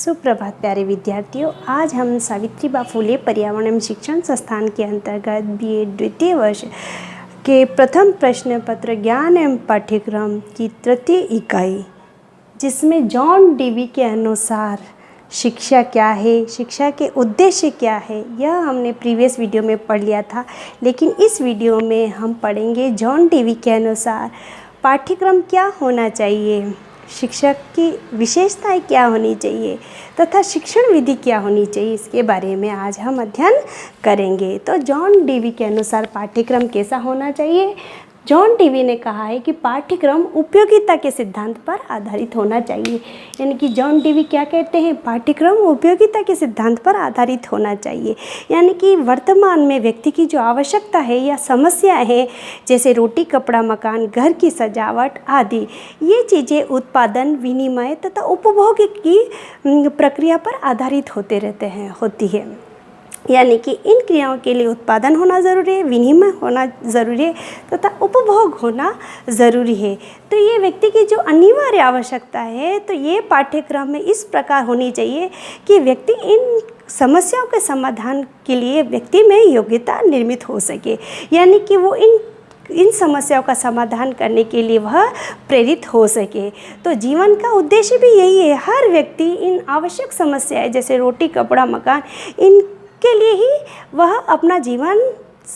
सुप्रभात प्यारे विद्यार्थियों। आज हम सावित्रीबाई फुले पर्यावरण एवं शिक्षण संस्थान के अंतर्गत बीएड द्वितीय वर्ष के प्रथम प्रश्न पत्र ज्ञान एवं पाठ्यक्रम की तृतीय इकाई, जिसमें जॉन डेवी के अनुसार शिक्षा क्या है, शिक्षा के उद्देश्य क्या है, यह हमने प्रीवियस वीडियो में पढ़ लिया था। लेकिन इस वीडियो में हम पढ़ेंगे जॉन डेवी के अनुसार पाठ्यक्रम क्या होना चाहिए, शिक्षक की विशेषताएं क्या होनी चाहिए तथा शिक्षण विधि क्या होनी चाहिए, इसके बारे में आज हम अध्ययन करेंगे। तो जॉन डेवी के अनुसार पाठ्यक्रम कैसा होना चाहिए। जॉन डेवी ने कहा है कि पाठ्यक्रम उपयोगिता के सिद्धांत पर आधारित होना चाहिए। यानी कि जॉन डेवी क्या कहते हैं, पाठ्यक्रम उपयोगिता के सिद्धांत पर आधारित होना चाहिए। यानी कि वर्तमान में व्यक्ति की जो आवश्यकता है या समस्याएं हैं, जैसे रोटी, कपड़ा, मकान, घर की सजावट आदि, ये चीज़ें उत्पादन, विनिमय तथा उपभोग की प्रक्रिया पर आधारित होती है। यानी कि इन क्रियाओं के लिए उत्पादन होना ज़रूरी है, विनिमय होना ज़रूरी है तथा उपभोग होना ज़रूरी है। तो ये व्यक्ति की जो अनिवार्य आवश्यकता है, तो ये पाठ्यक्रम में इस प्रकार होनी चाहिए कि व्यक्ति इन समस्याओं के समाधान के लिए व्यक्ति में योग्यता निर्मित हो सके। यानी कि वो इन समस्याओं का समाधान करने के लिए वह प्रेरित हो सके। तो जीवन का उद्देश्य भी यही है, हर व्यक्ति इन आवश्यक समस्याएं जैसे रोटी, कपड़ा, मकान, इन के लिए ही वह अपना जीवन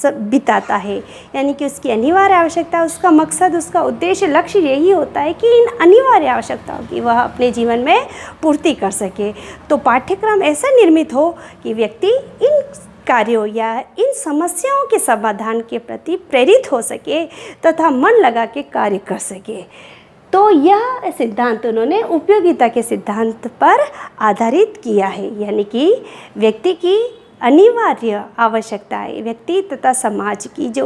बिताता है। यानी कि उसकी अनिवार्य आवश्यकता, उसका मकसद, उसका उद्देश्य, लक्ष्य यही होता है कि इन अनिवार्य आवश्यकताओं की वह अपने जीवन में पूर्ति कर सके। तो पाठ्यक्रम ऐसा निर्मित हो कि व्यक्ति इन कार्यों या इन समस्याओं के समाधान के प्रति प्रेरित हो सके तथा मन लगा के कार्य कर सके। तो यह सिद्धांत उन्होंने उपयोगिता के सिद्धांत पर आधारित किया है। यानी कि व्यक्ति की अनिवार्य आवश्यकताएं, व्यक्ति तथा समाज की जो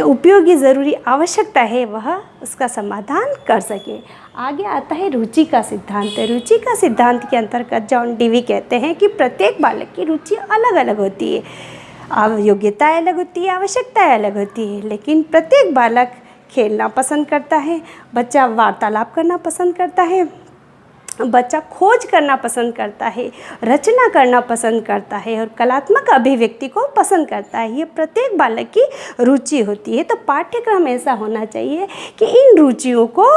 उपयोगी ज़रूरी आवश्यकता है, वह उसका समाधान कर सके। आगे आता है रुचि का सिद्धांत। रुचि का सिद्धांत के अंतर्गत जॉन डेवी कहते हैं कि प्रत्येक बालक की रुचि अलग अलग होती है, योग्यताएं अलग होती है, आवश्यकताएं अलग होती है। लेकिन प्रत्येक बालक खेलना पसंद करता है, बच्चा वार्तालाप करना पसंद करता है, बच्चा खोज करना पसंद करता है, रचना करना पसंद करता है और कलात्मक अभिव्यक्ति को पसंद करता है। ये प्रत्येक बालक की रुचि होती है। तो पाठ्यक्रम ऐसा होना चाहिए कि इन रुचियों को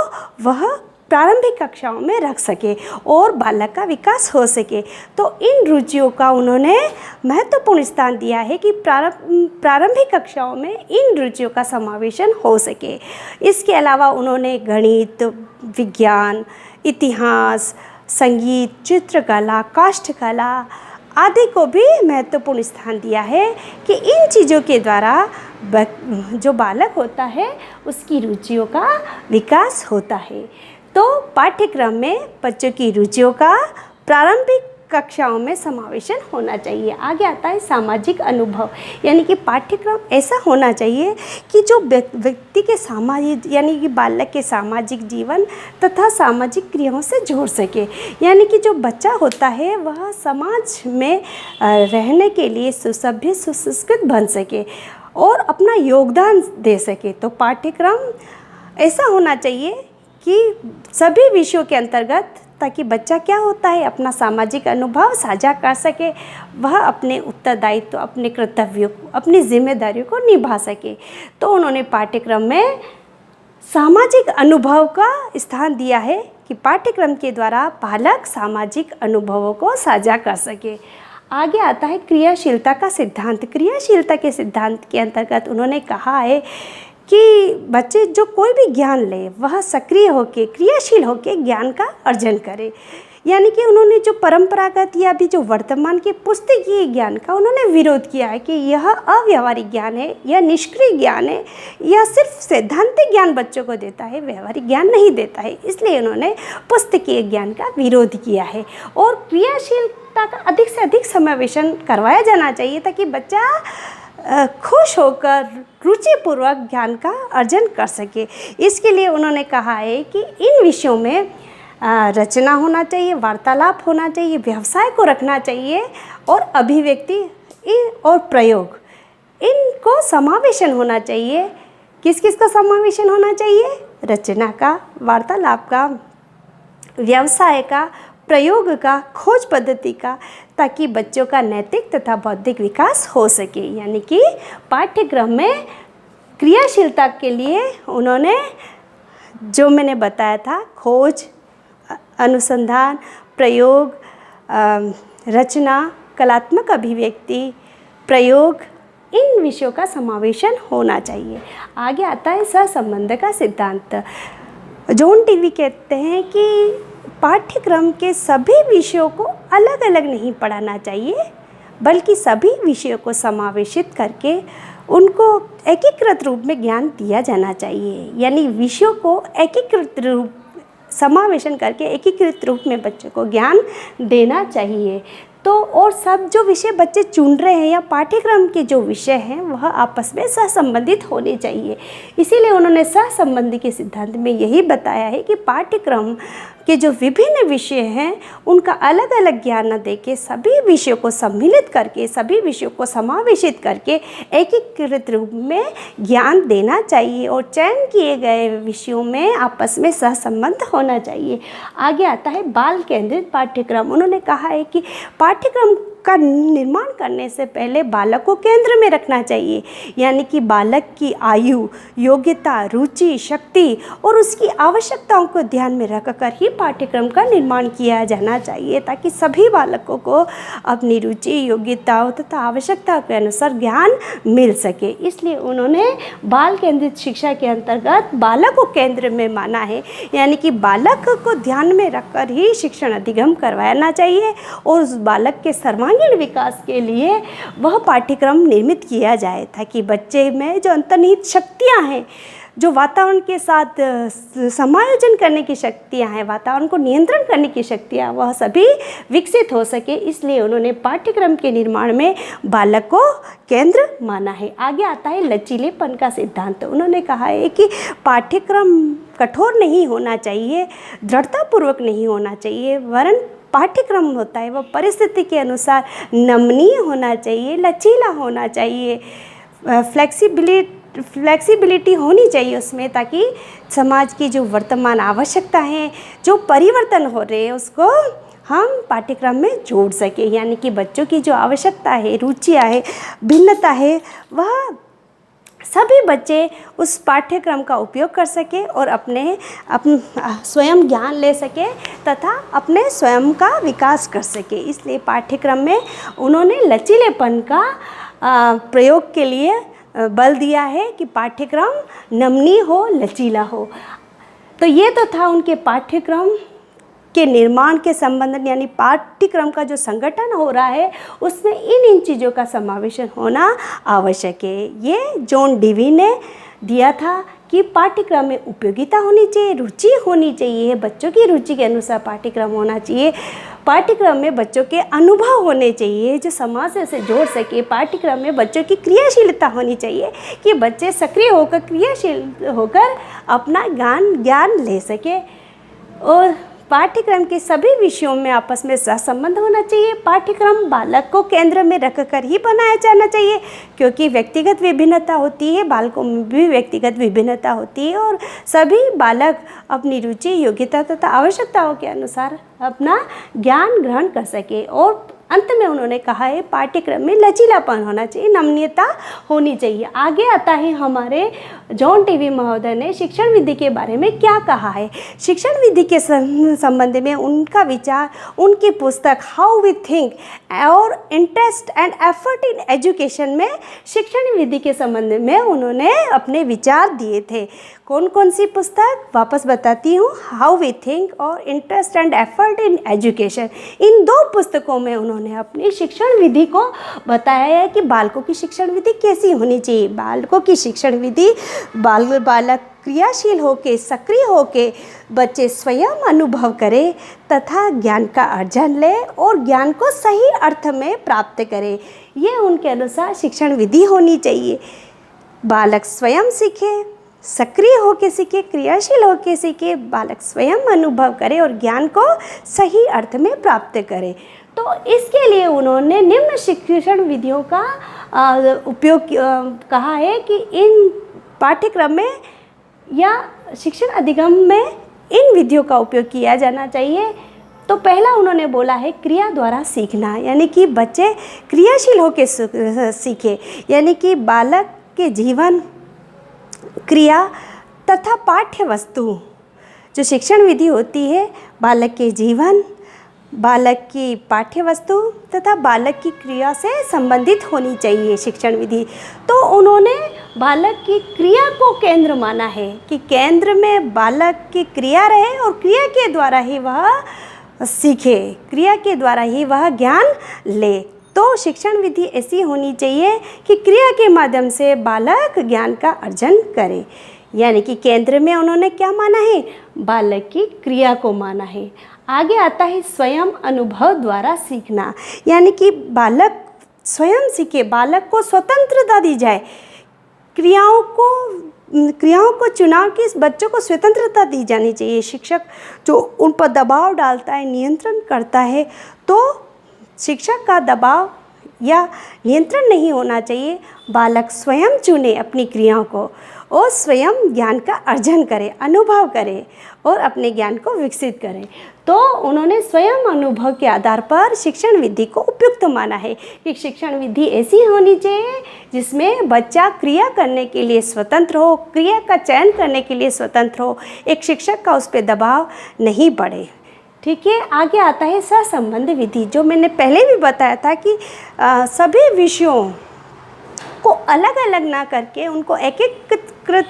वह प्रारंभिक कक्षाओं में रख सके और बालक का विकास हो सके। तो इन रुचियों का उन्होंने महत्वपूर्ण स्थान दिया है कि प्रारंभिक कक्षाओं में इन रुचियों का समावेशन हो सके। इसके अलावा उन्होंने गणित, विज्ञान, इतिहास, संगीत, चित्रकला, काष्ठकला आदि को भी महत्वपूर्ण स्थान दिया है कि इन चीज़ों के द्वारा जो बालक होता है उसकी रुचियों का विकास होता है। तो पाठ्यक्रम में बच्चों की रुचियों का प्रारंभिक कक्षाओं में समावेशन होना चाहिए। आगे आता है सामाजिक अनुभव। यानी कि पाठ्यक्रम ऐसा होना चाहिए कि जो व्यक्ति के सामाजिक, यानी कि बालक के सामाजिक जीवन तथा सामाजिक क्रियाओं से जोड़ सके। यानी कि जो बच्चा होता है वह समाज में रहने के लिए सुसभ्य, सुसंस्कृत बन सके और अपना योगदान दे सके। तो पाठ्यक्रम ऐसा होना चाहिए कि सभी विषयों के अंतर्गत, ताकि बच्चा क्या होता है अपना सामाजिक अनुभव साझा कर सके, वह अपने उत्तरदायित्व, अपने कर्तव्यों को, अपनी जिम्मेदारियों को निभा सके। तो उन्होंने पाठ्यक्रम में सामाजिक अनुभव का स्थान दिया है कि पाठ्यक्रम के द्वारा बालक सामाजिक अनुभवों को साझा कर सके। आगे आता है क्रियाशीलता का सिद्धांत। क्रियाशीलता के सिद्धांत के अंतर्गत उन्होंने कहा है कि बच्चे जो कोई भी ज्ञान ले वह सक्रिय होकर, क्रियाशील होकर ज्ञान का अर्जन करे। यानी कि उन्होंने जो परंपरागत या भी जो वर्तमान के पुस्तकीय ज्ञान का उन्होंने विरोध किया है कि यह अव्यावहारिक ज्ञान है, यह निष्क्रिय ज्ञान है, यह सिर्फ सैद्धांतिक ज्ञान बच्चों को देता है, व्यवहारिक ज्ञान नहीं देता है। इसलिए उन्होंने पुस्तकीय ज्ञान का विरोध किया है और क्रियाशीलता का अधिक से अधिक समावेशन करवाया जाना चाहिए ताकि बच्चा खुश होकर रुचिपूर्वक ज्ञान का अर्जन कर सके। इसके लिए उन्होंने कहा है कि इन विषयों में रचना होना चाहिए, वार्तालाप होना चाहिए, व्यवसाय को रखना चाहिए और अभिव्यक्ति और प्रयोग, इनको समावेशन होना चाहिए। किस किस का समावेशन होना चाहिए? रचना का, वार्तालाप का, व्यवसाय का, प्रयोग का, खोज पद्धति का, ताकि बच्चों का नैतिक तथा बौद्धिक विकास हो सके। यानी कि पाठ्यक्रम में क्रियाशीलता के लिए उन्होंने जो मैंने बताया था, खोज, अनुसंधान, प्रयोग, रचना, कलात्मक अभिव्यक्ति, प्रयोग, इन विषयों का समावेशन होना चाहिए। आगे आता है सहसंबंध का सिद्धांत। जॉन टीवी कहते हैं कि पाठ्यक्रम के सभी विषयों को अलग अलग नहीं पढ़ाना चाहिए, बल्कि सभी विषयों को समावेशित करके उनको एकीकृत रूप में ज्ञान दिया जाना चाहिए। यानी विषयों को एकीकृत रूप समावेशन करके एकीकृत रूप में बच्चों को ज्ञान देना चाहिए। तो और सब जो विषय बच्चे चुन रहे हैं या पाठ्यक्रम के जो विषय हैं वह आपस में सहसंबंधित होने चाहिए। इसीलिए उन्होंने सहसंबंधी के सिद्धांत में यही बताया है कि पाठ्यक्रम के जो विभिन्न विषय हैं उनका अलग अलग ज्ञान न देके सभी विषयों को सम्मिलित करके, सभी विषयों को समावेशित करके एकीकृत रूप में ज्ञान देना चाहिए और चयन किए गए विषयों में आपस में सहसंबंध होना चाहिए। आगे आता है बाल केंद्रित पाठ्यक्रम। उन्होंने कहा है कि पाठ्यक्रम का निर्माण करने से पहले बालक को केंद्र में रखना चाहिए। यानी कि बालक की आयु, योग्यता, रुचि, शक्ति और उसकी आवश्यकताओं को ध्यान में रखकर ही पाठ्यक्रम का निर्माण किया जाना चाहिए, ताकि सभी बालकों को अपनी रुचि, योग्यताओं तथा आवश्यकताओं के अनुसार ज्ञान मिल सके। इसलिए उन्होंने बाल केंद्रित शिक्षा के अंतर्गत बालक को केंद्र में माना है। यानी कि बालक को ध्यान में रखकर ही शिक्षण अधिगम करवाना चाहिए और उस बालक के सर्वांगीण विकास के लिए वह पाठ्यक्रम निर्मित किया जाए, ताकि बच्चे में जो अंतर्निहित शक्तियाँ हैं, जो वातावरण के साथ समायोजन करने की शक्तियाँ हैं, वातावरण को नियंत्रण करने की शक्तियाँ, वह सभी विकसित हो सके। इसलिए उन्होंने पाठ्यक्रम के निर्माण में बालक को केंद्र माना है। आगे आता है लचीलेपन का सिद्धांत। उन्होंने कहा है कि पाठ्यक्रम कठोर नहीं होना चाहिए, दृढ़तापूर्वक नहीं होना चाहिए, वरन पाठ्यक्रम होता है वह परिस्थिति के अनुसार नमनीय होना चाहिए, लचीला होना चाहिए, फ्लेक्सिबिलिटी होनी चाहिए उसमें, ताकि समाज की जो वर्तमान आवश्यकता है, जो परिवर्तन हो रहे हैं, उसको हम पाठ्यक्रम में जोड़ सकें। यानी कि बच्चों की जो आवश्यकता है, रुचियाँ है, भिन्नता है, वह सभी बच्चे उस पाठ्यक्रम का उपयोग कर सके और अपने स्वयं ज्ञान ले सके तथा अपने स्वयं का विकास कर सके। इसलिए पाठ्यक्रम में उन्होंने लचीलेपन का प्रयोग के लिए बल दिया है कि पाठ्यक्रम नमनीय हो, लचीला हो। तो ये तो था उनके पाठ्यक्रम के निर्माण के संबंध, यानी पाठ्यक्रम का जो संगठन हो रहा है उसमें इन चीज़ों का समावेशन होना आवश्यक है। ये जॉन डीवी ने दिया था कि पाठ्यक्रम में उपयोगिता होनी चाहिए, रुचि होनी चाहिए, बच्चों की रुचि के अनुसार पाठ्यक्रम होना चाहिए, पाठ्यक्रम में बच्चों के अनुभव होने चाहिए जो समाज से जोड़ सके, पाठ्यक्रम में बच्चों की क्रियाशीलता होनी चाहिए कि बच्चे सक्रिय होकर, क्रियाशील होकर अपना ज्ञान ले सके, और पाठ्यक्रम के सभी विषयों में आपस में सहसंबंध होना चाहिए। पाठ्यक्रम बालक को केंद्र में रखकर ही बनाया जाना चाहिए, क्योंकि व्यक्तिगत विभिन्नता होती है, बालकों में भी व्यक्तिगत विभिन्नता होती है और सभी बालक अपनी रुचि, योग्यता तथा आवश्यकताओं के अनुसार अपना ज्ञान ग्रहण कर सके। और अंत में उन्होंने कहा है पाठ्यक्रम में लचीलापन होना चाहिए, नमनीयता होनी चाहिए। आगे आता है हमारे जॉन टीवी महोदय ने शिक्षण विधि के बारे में क्या कहा है। शिक्षण विधि के संबंध में उनका विचार उनकी पुस्तक हाउ वी थिंक और interest and effort in education में शिक्षण विधि के संबंध में उन्होंने अपने विचार दिए थे। कौन कौन सी पुस्तक, वापस बताती हूँ, हाउ वी थिंक और interest and effort in education. इन दो पुस्तकों में उन्होंने अपनी शिक्षण विधि को बताया है कि बालकों की शिक्षण विधि कैसी होनी चाहिए। बालकों की शिक्षण विधि, बालक क्रियाशील होके, सक्रिय होके बच्चे स्वयं अनुभव करें तथा ज्ञान का अर्जन ले और ज्ञान को सही अर्थ में प्राप्त करें। ये उनके अनुसार शिक्षण विधि होनी चाहिए। बालक स्वयं सीखे, सक्रिय होकर सीखे, क्रियाशील होकर सीखे, बालक स्वयं अनुभव करे और ज्ञान को सही अर्थ में प्राप्त करे। तो इसके लिए उन्होंने निम्न शिक्षण विधियों का उपयोग कहा है कि इन पाठ्यक्रम में या शिक्षण अधिगम में इन विधियों का उपयोग किया जाना चाहिए। तो पहला उन्होंने बोला है क्रिया द्वारा सीखना, यानी कि बच्चे क्रियाशील होकर सीखे, यानी कि बालक के जीवन, क्रिया तथा पाठ्य वस्तु, जो शिक्षण विधि होती है बालक के जीवन, बालक की पाठ्य वस्तु तथा बालक की क्रिया से संबंधित होनी चाहिए शिक्षण विधि। तो उन्होंने बालक की क्रिया को केंद्र माना है कि केंद्र में बालक की क्रिया रहे और क्रिया के द्वारा ही वह सीखे, क्रिया के द्वारा ही वह ज्ञान ले। तो शिक्षण विधि ऐसी होनी चाहिए कि क्रिया के माध्यम से बालक ज्ञान का अर्जन करे, यानी कि केंद्र में उन्होंने क्या माना है, बालक की क्रिया को माना है। आगे आता है स्वयं अनुभव द्वारा सीखना, यानी कि बालक स्वयं सीखे, बालक को स्वतंत्रता दी जाए, क्रियाओं को चुनाव की बच्चों को स्वतंत्रता दी जानी चाहिए। शिक्षक जो उन पर दबाव डालता है, नियंत्रण करता है, तो शिक्षक का दबाव या नियंत्रण नहीं होना चाहिए। बालक स्वयं चुने अपनी क्रियाओं को और स्वयं ज्ञान का अर्जन करे, अनुभव करे और अपने ज्ञान को विकसित करे। तो उन्होंने स्वयं अनुभव के आधार पर शिक्षण विधि को उपयुक्त माना है कि शिक्षण विधि ऐसी होनी चाहिए जिसमें बच्चा क्रिया करने के लिए स्वतंत्र हो, क्रिया का चयन करने के लिए स्वतंत्र हो, एक शिक्षक का उस पर दबाव नहीं पड़े। ठीक है, आगे आता है सहसंबंध विधि, जो मैंने पहले भी बताया था कि सभी विषयों को अलग अलग ना करके उनको एकीकृत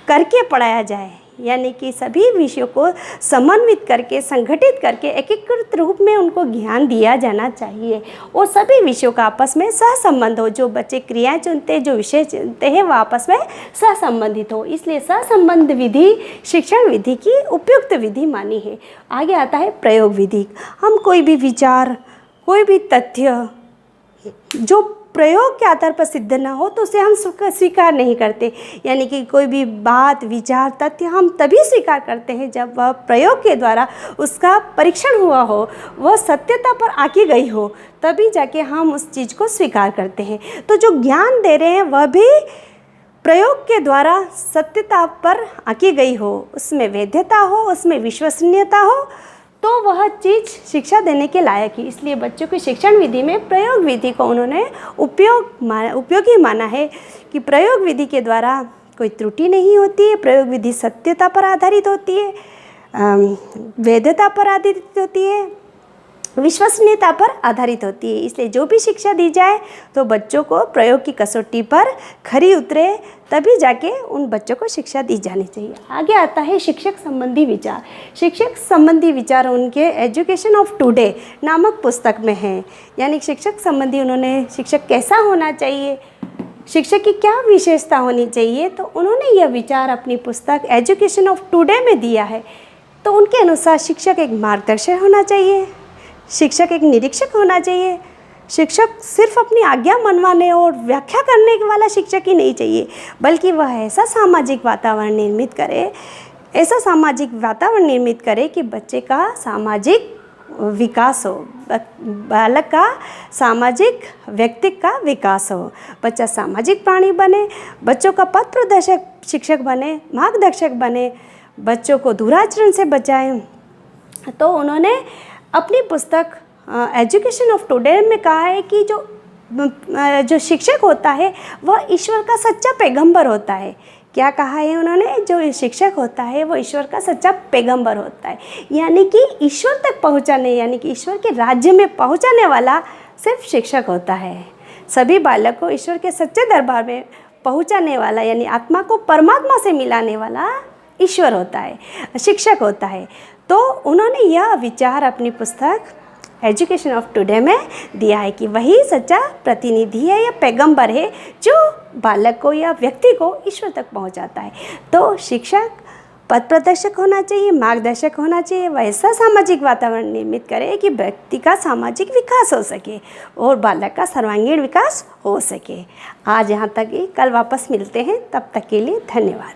करके पढ़ाया जाए, यानी कि सभी विषयों को समन्वित करके, संगठित करके एकीकृत रूप में उनको ज्ञान दिया जाना चाहिए और सभी विषयों का आपस में सहसंबंध हो। जो बच्चे क्रियाएं चुनते हैं, जो विषय चुनते हैं, वो आपस में सहसंबंधित हो, इसलिए सहसंबंध विधि शिक्षण विधि की उपयुक्त विधि मानी है। आगे आता है प्रयोग विधि। हम कोई भी विचार, कोई भी तथ्य जो प्रयोग के आधार पर सिद्ध ना हो तो उसे हम स्वीकार नहीं करते, यानी कि कोई भी बात, विचार, तथ्य हम तभी स्वीकार करते हैं जब वह प्रयोग के द्वारा उसका परीक्षण हुआ हो, वह सत्यता पर आकी गई हो, तभी जाके हम उस चीज़ को स्वीकार करते हैं। तो जो ज्ञान दे रहे हैं वह भी प्रयोग के द्वारा सत्यता पर आकी गई हो, उसमें वैधता हो, उसमें विश्वसनीयता हो, तो वह चीज़ शिक्षा देने के लायक ही। इसलिए बच्चों की शिक्षण विधि में प्रयोग विधि को उन्होंने उपयोगी माना है कि प्रयोग विधि के द्वारा कोई त्रुटि नहीं होती है, प्रयोग विधि सत्यता पर आधारित होती है, वैधता पर आधारित होती है, विश्वसनीयता पर आधारित होती है। इसलिए जो भी शिक्षा दी जाए तो बच्चों को प्रयोग की कसौटी पर खरी उतरे, तभी जाके उन बच्चों को शिक्षा दी जानी चाहिए। आगे आता है शिक्षक संबंधी विचार। शिक्षक संबंधी विचार उनके एजुकेशन ऑफ टुडे नामक पुस्तक में है, यानी शिक्षक संबंधी उन्होंने शिक्षक कैसा होना चाहिए, शिक्षक की क्या विशेषता होनी चाहिए, तो उन्होंने यह विचार अपनी पुस्तक एजुकेशन ऑफ टुडे में दिया है। तो उनके अनुसार शिक्षक एक मार्गदर्शक होना चाहिए, शिक्षक एक निरीक्षक होना चाहिए, शिक्षक सिर्फ अपनी आज्ञा मनवाने और व्याख्या करने वाला शिक्षक ही नहीं चाहिए, बल्कि वह ऐसा सामाजिक वातावरण निर्मित करे कि बच्चे का सामाजिक विकास हो, बालक का सामाजिक व्यक्तित्व का विकास हो, बच्चा सामाजिक प्राणी बने, बच्चों का पथ प्रदर्शक शिक्षक बने, मार्गदर्शक बने, बच्चों को दुराचरण से बचाएं। तो उन्होंने अपनी पुस्तक एजुकेशन ऑफ टुडे में कहा है कि जो शिक्षक होता है वह ईश्वर का सच्चा पैगंबर होता है। क्या कहा है उन्होंने, जो शिक्षक होता है वो ईश्वर का सच्चा पैगंबर होता है, यानी कि ईश्वर तक पहुंचाने, यानी कि ईश्वर के राज्य में पहुंचाने वाला सिर्फ शिक्षक होता है। सभी बालक को ईश्वर के सच्चे दरबार में पहुंचाने वाला, यानी आत्मा को परमात्मा से मिलाने वाला ईश्वर होता है, शिक्षक होता है। तो उन्होंने यह विचार अपनी पुस्तक एजुकेशन ऑफ टुडे में दिया है कि वही सच्चा प्रतिनिधि है या पैगंबर है जो बालक को या व्यक्ति को ईश्वर तक पहुंचाता है। तो शिक्षक पथ प्रदर्शक होना चाहिए, मार्गदर्शक होना चाहिए, वैसा सामाजिक वातावरण निर्मित करे कि व्यक्ति का सामाजिक विकास हो सके और बालक का सर्वांगीण विकास हो सके। आज यहाँ तक ही, कल वापस मिलते हैं, तब तक के लिए धन्यवाद।